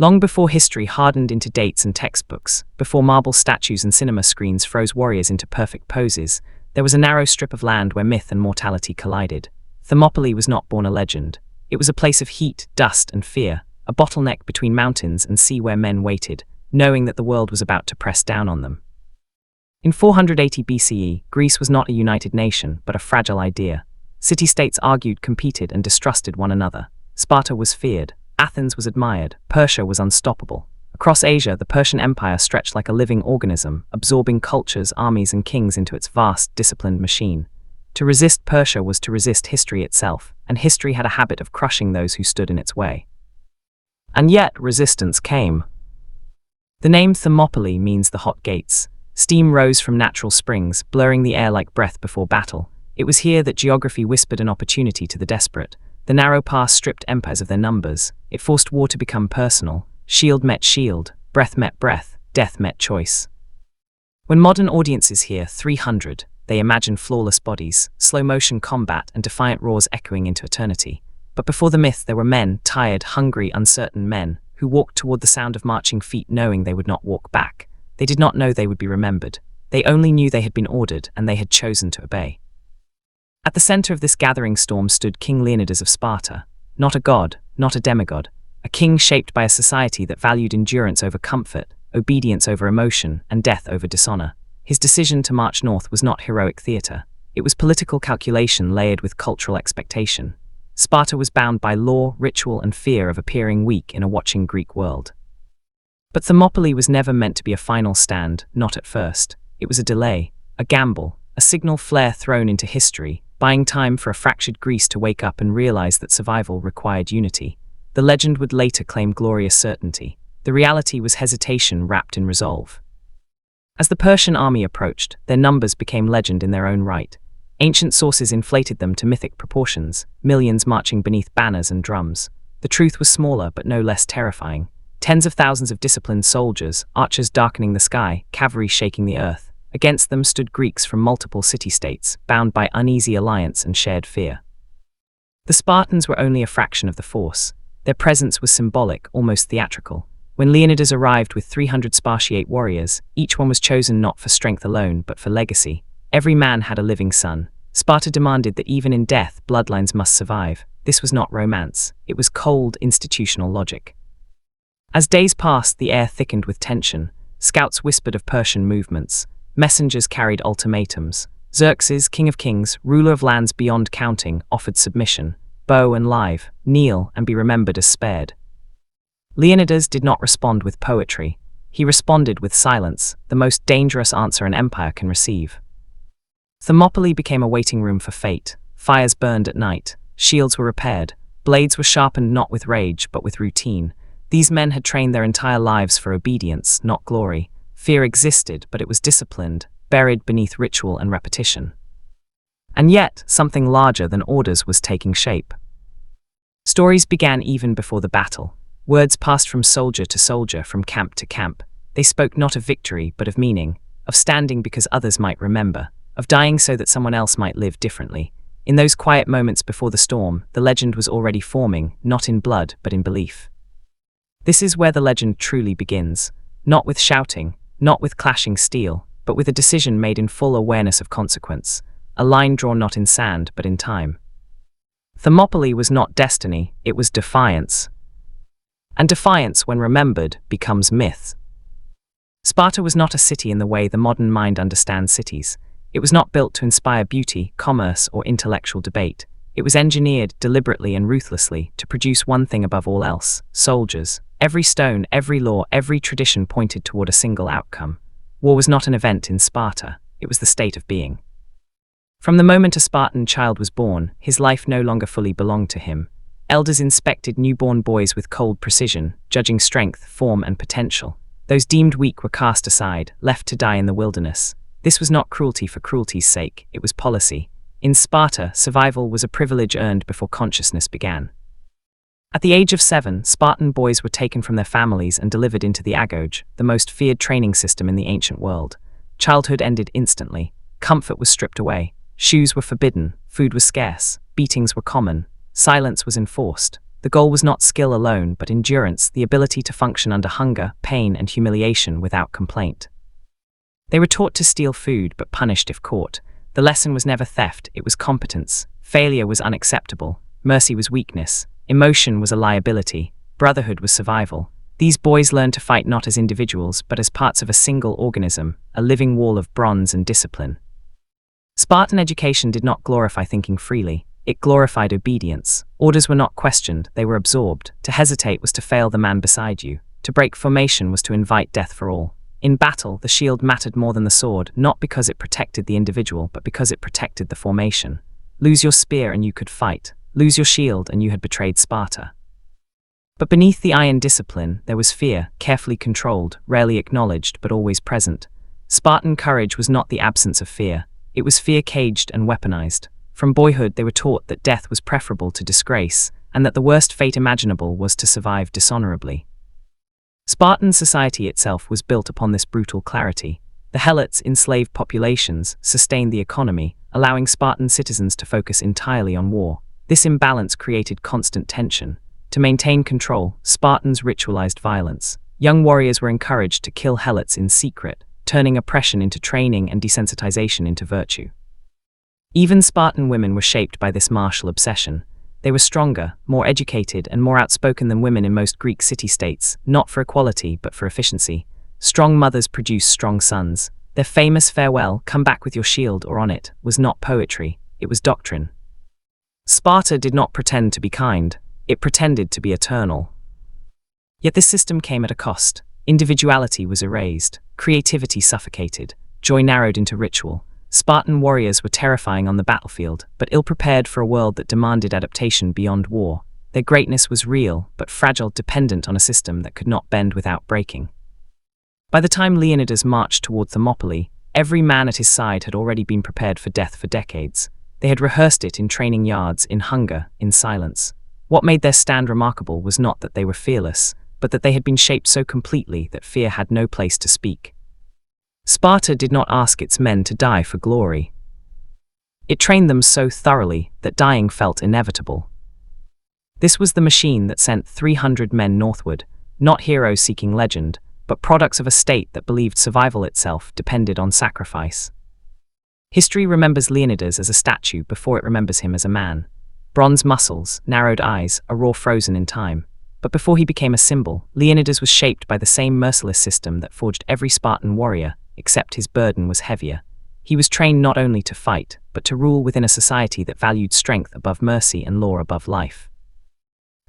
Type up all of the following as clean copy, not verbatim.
Long before history hardened into dates and textbooks, before marble statues and cinema screens froze warriors into perfect poses, there was a narrow strip of land where myth and mortality collided. Thermopylae was not born a legend. It was a place of heat, dust, and fear, a bottleneck between mountains and sea where men waited, knowing that the world was about to press down on them. In 480 BCE, Greece was not a united nation, but a fragile idea. City-states argued, competed, and distrusted one another. Sparta was feared. Athens was admired. Persia was unstoppable. Across Asia, the Persian Empire stretched like a living organism, absorbing cultures, armies, and kings into its vast, disciplined machine. To resist Persia was to resist history itself, and history had a habit of crushing those who stood in its way. And yet, resistance came. The name Thermopylae means the hot gates. Steam rose from natural springs, blurring the air like breath before battle. It was here that geography whispered an opportunity to the desperate. The narrow pass stripped empires of their numbers. It forced war to become personal. Shield met shield, breath met breath, death met choice. When modern audiences hear 300, they imagine flawless bodies, slow-motion combat, and defiant roars echoing into eternity. But before the myth, there were men, tired, hungry, uncertain men, who walked toward the sound of marching feet knowing they would not walk back. They did not know they would be remembered. They only knew they had been ordered, and they had chosen to obey. At the center of this gathering storm stood King Leonidas of Sparta, not a god, not a demigod, a king shaped by a society that valued endurance over comfort, obedience over emotion, and death over dishonor. His decision to march north was not heroic theater. It was political calculation layered with cultural expectation. Sparta was bound by law, ritual, and fear of appearing weak in a watching Greek world. But Thermopylae was never meant to be a final stand, not at first. It was a delay, a gamble, a signal flare thrown into history, buying time for a fractured Greece to wake up and realize that survival required unity. The legend would later claim glorious certainty. The reality was hesitation wrapped in resolve. As the Persian army approached, their numbers became legend in their own right. Ancient sources inflated them to mythic proportions, millions marching beneath banners and drums. The truth was smaller but no less terrifying. Tens of thousands of disciplined soldiers, archers darkening the sky, cavalry shaking the earth. Against them stood Greeks from multiple city-states, bound by uneasy alliance and shared fear. The Spartans were only a fraction of the force. Their presence was symbolic, almost theatrical. When Leonidas arrived with 300 Spartiate warriors, each one was chosen not for strength alone, but for legacy. Every man had a living son. Sparta demanded that even in death, bloodlines must survive. This was not romance. It was cold, institutional logic. As days passed, the air thickened with tension. Scouts whispered of Persian movements. Messengers carried ultimatums. Xerxes, king of kings, ruler of lands beyond counting, offered submission. Bow and live, kneel and be remembered as spared. Leonidas did not respond with poetry. He responded with silence, the most dangerous answer an empire can receive. Thermopylae became a waiting room for fate. Fires burned at night. Shields were repaired. Blades were sharpened not with rage, but with routine. These men had trained their entire lives for obedience, not glory. Fear existed, but it was disciplined, buried beneath ritual and repetition. And yet, something larger than orders was taking shape. Stories began even before the battle. Words passed from soldier to soldier, from camp to camp. They spoke not of victory, but of meaning, of standing because others might remember, of dying so that someone else might live differently. In those quiet moments before the storm, the legend was already forming, not in blood, but in belief. This is where the legend truly begins, not with shouting, not with clashing steel, but with a decision made in full awareness of consequence, a line drawn not in sand, but in time. Thermopylae was not destiny, it was defiance. And defiance, when remembered, becomes myth. Sparta was not a city in the way the modern mind understands cities. It was not built to inspire beauty, commerce, or intellectual debate. It was engineered deliberately and ruthlessly to produce one thing above all else: soldiers. Every stone, every law, every tradition pointed toward a single outcome. War was not an event in Sparta, it was the state of being. From the moment a Spartan child was born, his life no longer fully belonged to him. Elders inspected newborn boys with cold precision, judging strength, form, and potential. Those deemed weak were cast aside, left to die in the wilderness. This was not cruelty for cruelty's sake, it was policy. In Sparta, survival was a privilege earned before consciousness began. At the age of 7, Spartan boys were taken from their families and delivered into the agoge, the most feared training system in the ancient world. Childhood ended instantly. Comfort was stripped away. Shoes were forbidden. Food was scarce. Beatings were common. Silence was enforced. The goal was not skill alone, but endurance, the ability to function under hunger, pain, and humiliation without complaint. They were taught to steal food, but punished if caught. The lesson was never theft, it was competence. Failure was unacceptable. Mercy was weakness. Emotion was a liability. Brotherhood was survival. These boys learned to fight not as individuals, but as parts of a single organism, a living wall of bronze and discipline. Spartan education did not glorify thinking freely. It glorified obedience. Orders were not questioned, they were absorbed. To hesitate was to fail the man beside you. To break formation was to invite death for all. In battle, the shield mattered more than the sword, not because it protected the individual, but because it protected the formation. Lose your spear and you could fight. Lose your shield and you had betrayed Sparta. But beneath the iron discipline, there was fear, carefully controlled, rarely acknowledged, but always present. Spartan courage was not the absence of fear. It was fear caged and weaponized. From boyhood, they were taught that death was preferable to disgrace, and that the worst fate imaginable was to survive dishonorably. Spartan society itself was built upon this brutal clarity. The helots, enslaved populations, sustained the economy, allowing Spartan citizens to focus entirely on war. This imbalance created constant tension. To maintain control, Spartans ritualized violence. Young warriors were encouraged to kill helots in secret, turning oppression into training and desensitization into virtue. Even Spartan women were shaped by this martial obsession. They were stronger, more educated, and more outspoken than women in most Greek city-states, not for equality, but for efficiency. Strong mothers produced strong sons. Their famous farewell, "Come back with your shield or on it," was not poetry, it was doctrine. Sparta did not pretend to be kind, it pretended to be eternal. Yet this system came at a cost. Individuality was erased, creativity suffocated, joy narrowed into ritual. Spartan warriors were terrifying on the battlefield, but ill-prepared for a world that demanded adaptation beyond war. Their greatness was real, but fragile, dependent on a system that could not bend without breaking. By the time Leonidas marched toward Thermopylae, every man at his side had already been prepared for death for decades. They had rehearsed it in training yards, in hunger, in silence. What made their stand remarkable was not that they were fearless, but that they had been shaped so completely that fear had no place to speak. Sparta did not ask its men to die for glory. It trained them so thoroughly that dying felt inevitable. This was the machine that sent 300 men northward, not heroes seeking legend, but products of a state that believed survival itself depended on sacrifice. History remembers Leonidas as a statue before it remembers him as a man. Bronze muscles, narrowed eyes, a raw frozen in time. But before he became a symbol, Leonidas was shaped by the same merciless system that forged every Spartan warrior, except his burden was heavier. He was trained not only to fight, but to rule within a society that valued strength above mercy and law above life.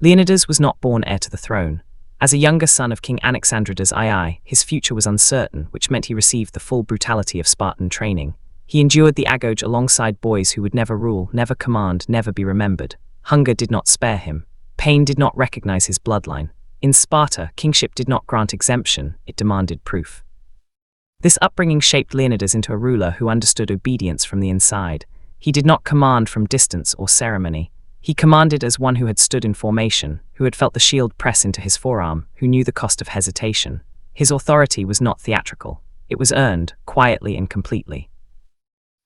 Leonidas was not born heir to the throne. As a younger son of King Anaxandridas II, his future was uncertain, which meant he received the full brutality of Spartan training. He endured the agoge alongside boys who would never rule, never command, never be remembered. Hunger did not spare him. Pain did not recognize his bloodline. In Sparta, kingship did not grant exemption, it demanded proof. This upbringing shaped Leonidas into a ruler who understood obedience from the inside. He did not command from distance or ceremony. He commanded as one who had stood in formation, who had felt the shield press into his forearm, who knew the cost of hesitation. His authority was not theatrical. It was earned, quietly and completely.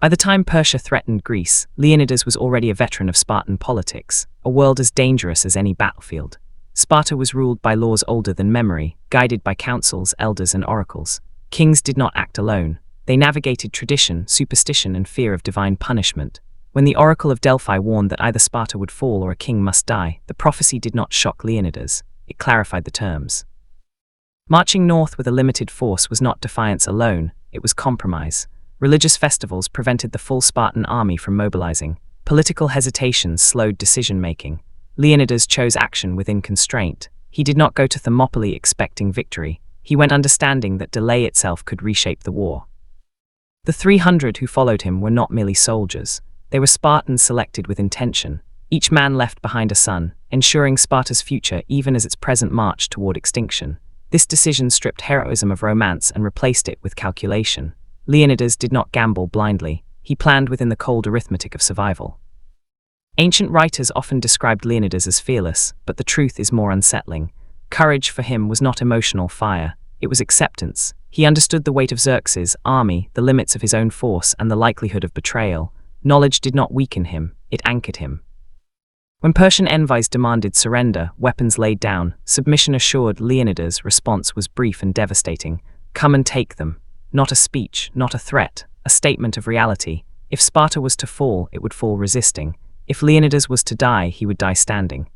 By the time Persia threatened Greece, Leonidas was already a veteran of Spartan politics, a world as dangerous as any battlefield. Sparta was ruled by laws older than memory, guided by councils, elders, and oracles. Kings did not act alone. They navigated tradition, superstition, and fear of divine punishment. When the oracle of Delphi warned that either Sparta would fall or a king must die, the prophecy did not shock Leonidas. It clarified the terms. Marching north with a limited force was not defiance alone, it was compromise. Religious festivals prevented the full Spartan army from mobilizing. Political hesitations slowed decision-making. Leonidas chose action within constraint. He did not go to Thermopylae expecting victory. He went understanding that delay itself could reshape the war. The 300 who followed him were not merely soldiers. They were Spartans selected with intention. Each man left behind a son, ensuring Sparta's future even as its present marched toward extinction. This decision stripped heroism of romance and replaced it with calculation. Leonidas did not gamble blindly. He planned within the cold arithmetic of survival. Ancient writers often described Leonidas as fearless, but the truth is more unsettling. Courage for him was not emotional fire, it was acceptance. He understood the weight of Xerxes' army, the limits of his own force, and the likelihood of betrayal. Knowledge did not weaken him, it anchored him. When Persian envoys demanded surrender, weapons laid down, submission assured, Leonidas' response was brief and devastating. Come and take them. Not a speech, not a threat, a statement of reality. If Sparta was to fall, it would fall resisting. If Leonidas was to die, he would die standing.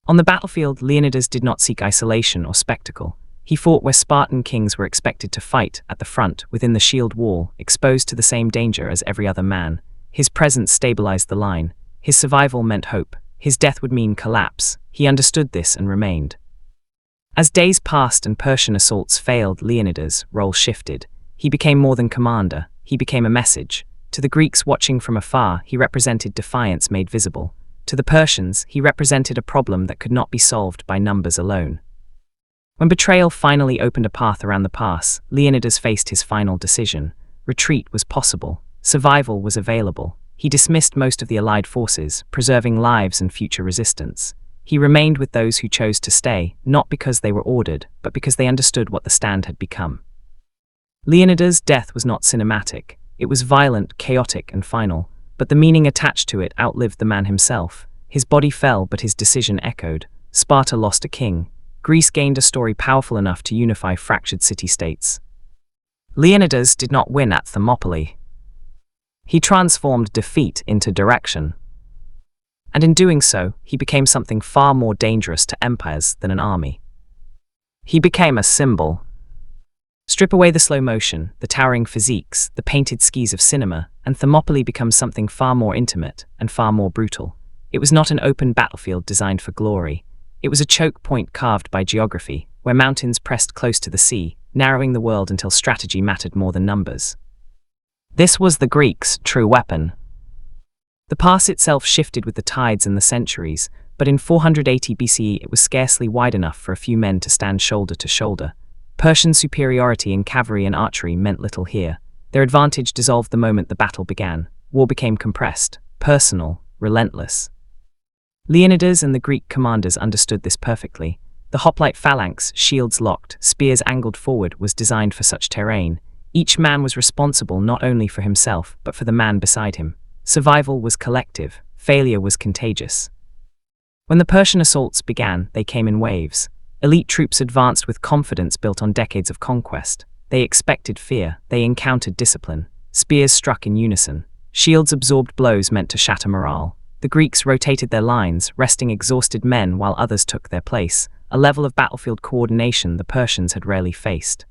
On the battlefield, Leonidas did not seek isolation or spectacle. He fought where Spartan kings were expected to fight, at the front, within the shield wall, exposed to the same danger as every other man. His presence stabilized the line. His survival meant hope. His death would mean collapse. He understood this and remained. As days passed and Persian assaults failed, Leonidas' role shifted. He became more than commander. He became a message. To the Greeks watching from afar, he represented defiance made visible. To the Persians, he represented a problem that could not be solved by numbers alone. When betrayal finally opened a path around the pass, Leonidas faced his final decision. Retreat was possible. Survival was available. He dismissed most of the allied forces, preserving lives and future resistance. He remained with those who chose to stay, not because they were ordered, but because they understood what the stand had become. Leonidas' death was not cinematic. It was violent, chaotic, and final, but the meaning attached to it outlived the man himself. His body fell, but his decision echoed. Sparta lost a king. Greece gained a story powerful enough to unify fractured city-states. Leonidas did not win at Thermopylae. He transformed defeat into direction. And in doing so, he became something far more dangerous to empires than an army. He became a symbol. Strip away the slow motion, the towering physiques, the painted skis of cinema, and Thermopylae becomes something far more intimate and far more brutal. It was not an open battlefield designed for glory. It was a choke point carved by geography, where mountains pressed close to the sea, narrowing the world until strategy mattered more than numbers. This was the Greeks' true weapon. The pass itself shifted with the tides and the centuries, but in 480 BCE it was scarcely wide enough for a few men to stand shoulder to shoulder. Persian superiority in cavalry and archery meant little here. Their advantage dissolved the moment the battle began. War became compressed, personal, relentless. Leonidas and the Greek commanders understood this perfectly. The hoplite phalanx, shields locked, spears angled forward, was designed for such terrain. Each man was responsible not only for himself, but for the man beside him. Survival was collective, failure was contagious. When the Persian assaults began, they came in waves. Elite troops advanced with confidence built on decades of conquest. They expected fear, they encountered discipline. Spears struck in unison. Shields absorbed blows meant to shatter morale. The Greeks rotated their lines, resting exhausted men while others took their place, a level of battlefield coordination the Persians had rarely faced.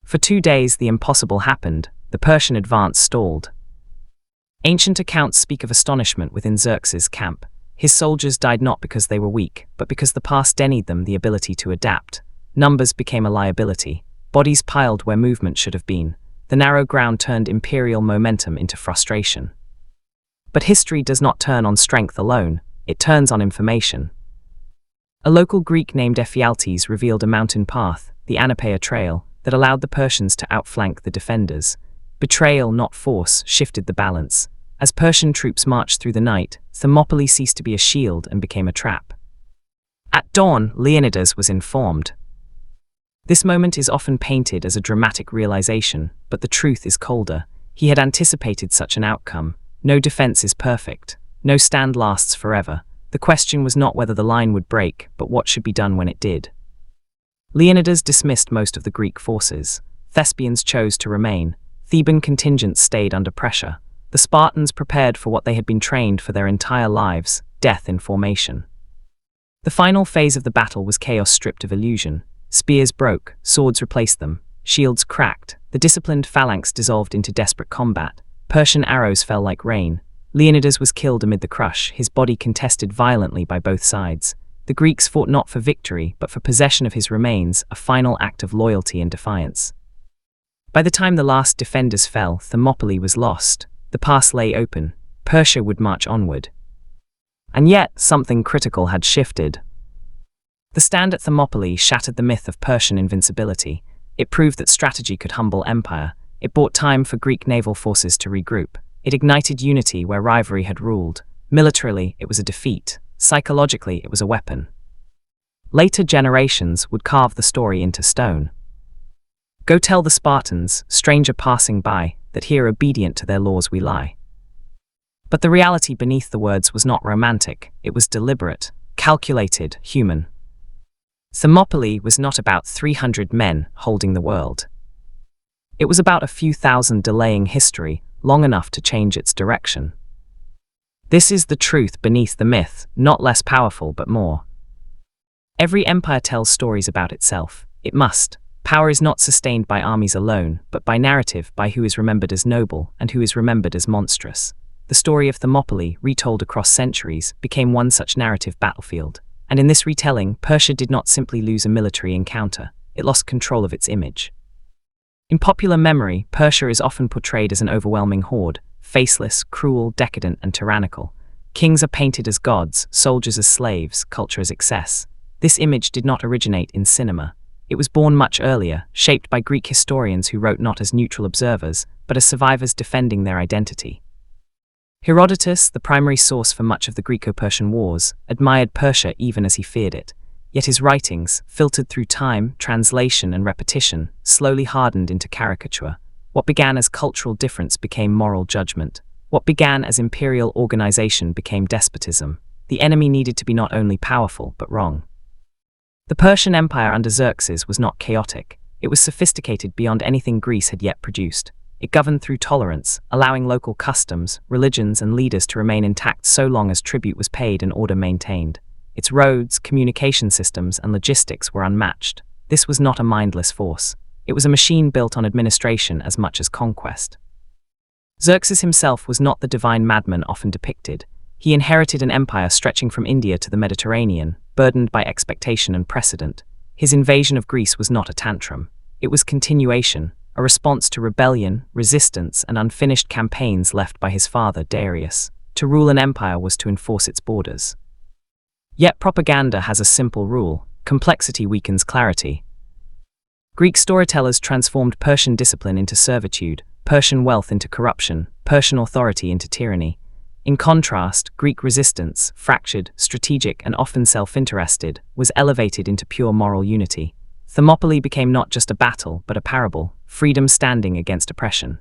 For 2 days the impossible happened. The Persian advance stalled. Ancient accounts speak of astonishment within Xerxes' camp. His soldiers died not because they were weak, but because the past denied them the ability to adapt. Numbers became a liability. Bodies piled where movement should have been. The narrow ground turned imperial momentum into frustration. But history does not turn on strength alone, it turns on information. A local Greek named Ephialtes revealed a mountain path, the Anapaea Trail, that allowed the Persians to outflank the defenders. Betrayal, not force, shifted the balance. As Persian troops marched through the night, Thermopylae ceased to be a shield and became a trap. At dawn, Leonidas was informed. This moment is often painted as a dramatic realization, but the truth is colder. He had anticipated such an outcome. No defense is perfect. No stand lasts forever. The question was not whether the line would break, but what should be done when it did. Leonidas dismissed most of the Greek forces. Thespians chose to remain. Theban contingents stayed under pressure. The Spartans prepared for what they had been trained for their entire lives, death in formation. The final phase of the battle was chaos stripped of illusion. Spears broke, swords replaced them, shields cracked, the disciplined phalanx dissolved into desperate combat. Persian arrows fell like rain. Leonidas was killed amid the crush, his body contested violently by both sides. The Greeks fought not for victory, but for possession of his remains, a final act of loyalty and defiance. By the time the last defenders fell, Thermopylae was lost. The pass lay open. Persia would march onward. And yet, something critical had shifted. The stand at Thermopylae shattered the myth of Persian invincibility. It proved that strategy could humble empire. It bought time for Greek naval forces to regroup. It ignited unity where rivalry had ruled. Militarily, it was a defeat. Psychologically, it was a weapon. Later generations would carve the story into stone. Go tell the Spartans, stranger passing by, that here obedient to their laws we lie. But the reality beneath the words was not romantic, it was deliberate, calculated, human. Thermopylae was not about 300 men holding the world. It was about a few thousand delaying history long enough to change its direction. This is the truth beneath the myth, not less powerful but more. Every empire tells stories about itself. It must. Power is not sustained by armies alone, but by narrative, by who is remembered as noble and who is remembered as monstrous. The story of Thermopylae, retold across centuries, became one such narrative battlefield. And in this retelling, Persia did not simply lose a military encounter, it lost control of its image. In popular memory, Persia is often portrayed as an overwhelming horde, faceless, cruel, decadent, and tyrannical. Kings are painted as gods, soldiers as slaves, culture as excess. This image did not originate in cinema. It was born much earlier, shaped by Greek historians who wrote not as neutral observers, but as survivors defending their identity. Herodotus, the primary source for much of the Greco-Persian wars, admired Persia even as he feared it. Yet his writings, filtered through time, translation, and repetition, slowly hardened into caricature. What began as cultural difference became moral judgment. What began as imperial organization became despotism. The enemy needed to be not only powerful, but wrong. The Persian Empire under Xerxes was not chaotic. It was sophisticated beyond anything Greece had yet produced. It governed through tolerance, allowing local customs, religions, and leaders to remain intact so long as tribute was paid and order maintained. Its roads, communication systems, and logistics were unmatched. This was not a mindless force. It was a machine built on administration as much as conquest. Xerxes himself was not the divine madman often depicted. He inherited an empire stretching from India to the Mediterranean, burdened by expectation and precedent. His invasion of Greece was not a tantrum. It was continuation, a response to rebellion, resistance, and unfinished campaigns left by his father, Darius. To rule an empire was to enforce its borders. Yet propaganda has a simple rule: complexity weakens clarity. Greek storytellers transformed Persian discipline into servitude, Persian wealth into corruption, Persian authority into tyranny. In contrast, Greek resistance, fractured, strategic, and often self-interested, was elevated into pure moral unity. Thermopylae became not just a battle, but a parable, freedom standing against oppression.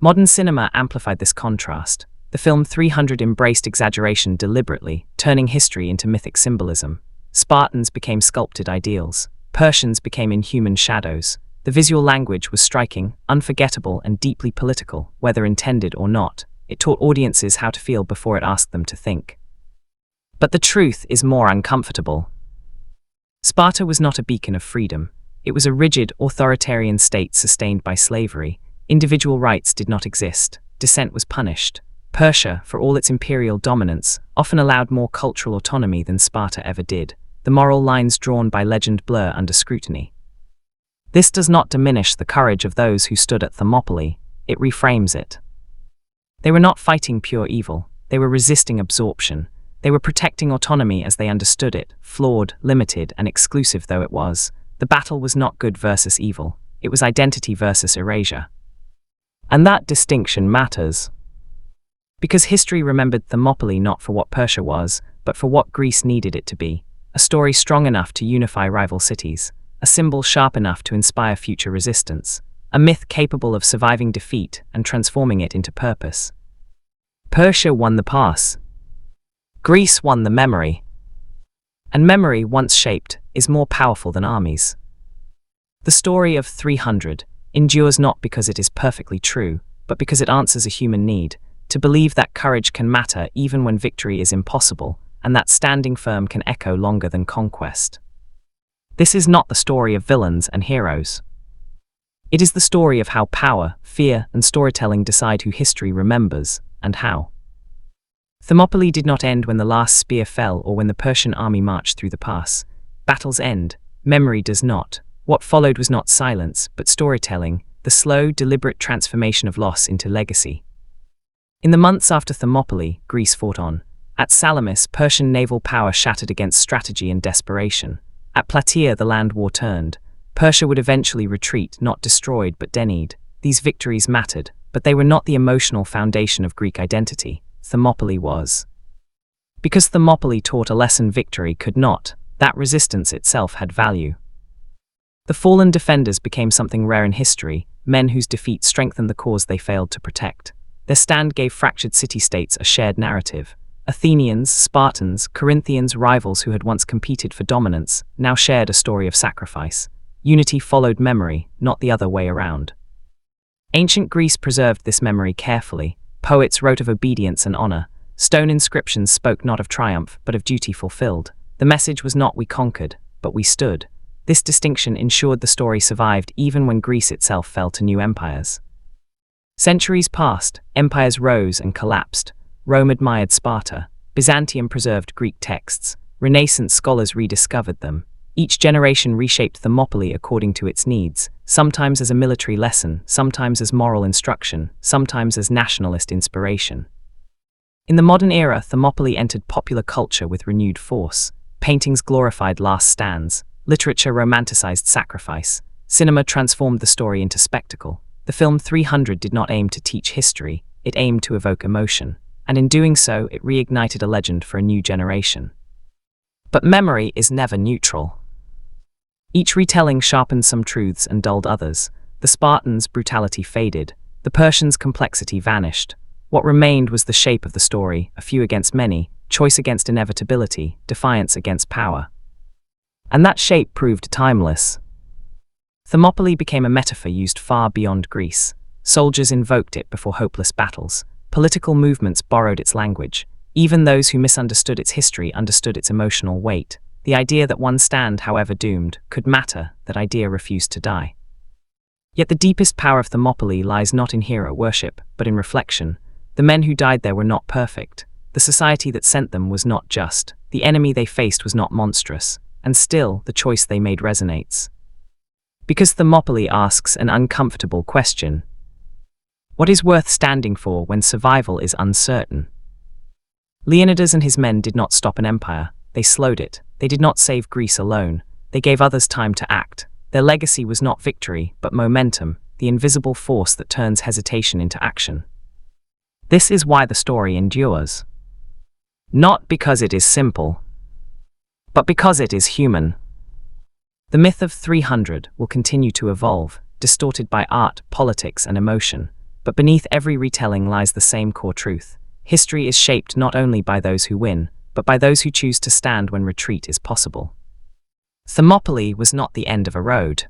Modern cinema amplified this contrast. The film 300 embraced exaggeration deliberately, turning history into mythic symbolism. Spartans became sculpted ideals. Persians became inhuman shadows. The visual language was striking, unforgettable, and deeply political, whether intended or not. It taught audiences how to feel before it asked them to think. But the truth is more uncomfortable. Sparta was not a beacon of freedom. It was a rigid, authoritarian state sustained by slavery. Individual rights did not exist. Dissent was punished. Persia, for all its imperial dominance, often allowed more cultural autonomy than Sparta ever did. The moral lines drawn by legend blur under scrutiny. This does not diminish the courage of those who stood at Thermopylae. It reframes it. They were not fighting pure evil. They were resisting absorption. They were protecting autonomy as they understood it, flawed, limited, and exclusive though it was. The battle was not good versus evil. It was identity versus erasure. And that distinction matters. Because history remembered Thermopylae not for what Persia was, but for what Greece needed it to be. A story strong enough to unify rival cities. A symbol sharp enough to inspire future resistance. A myth capable of surviving defeat and transforming it into purpose. Persia won the past. Greece won the memory. And memory, once shaped, is more powerful than armies. The story of 300 endures not because it is perfectly true, but because it answers a human need, to believe that courage can matter even when victory is impossible, and that standing firm can echo longer than conquest. This is not the story of villains and heroes. It is the story of how power, fear, and storytelling decide who history remembers, and how. Thermopylae did not end when the last spear fell or when the Persian army marched through the pass. Battles end. Memory does not. What followed was not silence, but storytelling, the slow, deliberate transformation of loss into legacy. In the months after Thermopylae, Greece fought on. At Salamis, Persian naval power shattered against strategy and desperation. At Plataea, the land war turned. Persia would eventually retreat, not destroyed but denied. These victories mattered, but they were not the emotional foundation of Greek identity. Thermopylae was. Because Thermopylae taught a lesson victory could not, that resistance itself had value. The fallen defenders became something rare in history, men whose defeat strengthened the cause they failed to protect. Their stand gave fractured city-states a shared narrative. Athenians, Spartans, Corinthians, rivals who had once competed for dominance, now shared a story of sacrifice. Unity followed memory, not the other way around. Ancient Greece preserved this memory carefully. Poets wrote of obedience and honor. Stone inscriptions spoke not of triumph, but of duty fulfilled. The message was not "we conquered," but "we stood." This distinction ensured the story survived even when Greece itself fell to new empires. Centuries passed, empires rose and collapsed. Rome admired Sparta. Byzantium preserved Greek texts. Renaissance scholars rediscovered them. Each generation reshaped Thermopylae according to its needs, sometimes as a military lesson, sometimes as moral instruction, sometimes as nationalist inspiration. In the modern era, Thermopylae entered popular culture with renewed force. Paintings glorified last stands. Literature romanticized sacrifice. Cinema transformed the story into spectacle. The film 300 did not aim to teach history, it aimed to evoke emotion. And in doing so, it reignited a legend for a new generation. But memory is never neutral. Each retelling sharpened some truths and dulled others. The Spartans' brutality faded. The Persians' complexity vanished. What remained was the shape of the story, a few against many, choice against inevitability, defiance against power. And that shape proved timeless. Thermopylae became a metaphor used far beyond Greece. Soldiers invoked it before hopeless battles. Political movements borrowed its language. Even those who misunderstood its history understood its emotional weight. The idea that one stand, however doomed, could matter, that idea refused to die. Yet the deepest power of Thermopylae lies not in hero worship, but in reflection. The men who died there were not perfect. The society that sent them was not just. The enemy they faced was not monstrous. And still, the choice they made resonates. Because Thermopylae asks an uncomfortable question. What is worth standing for when survival is uncertain? Leonidas and his men did not stop an empire. They slowed it. They did not save Greece alone. They gave others time to act. Their legacy was not victory, but momentum, the invisible force that turns hesitation into action. This is why the story endures. Not because it is simple, but because it is human. The myth of 300 will continue to evolve, distorted by art, politics, and emotion. But beneath every retelling lies the same core truth. History is shaped not only by those who win, but by those who choose to stand when retreat is possible. Thermopylae was not the end of a road.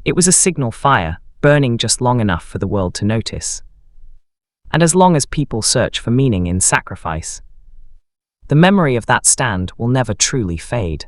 It was a signal fire, burning just long enough for the world to notice. And as long as people search for meaning in sacrifice, the memory of that stand will never truly fade.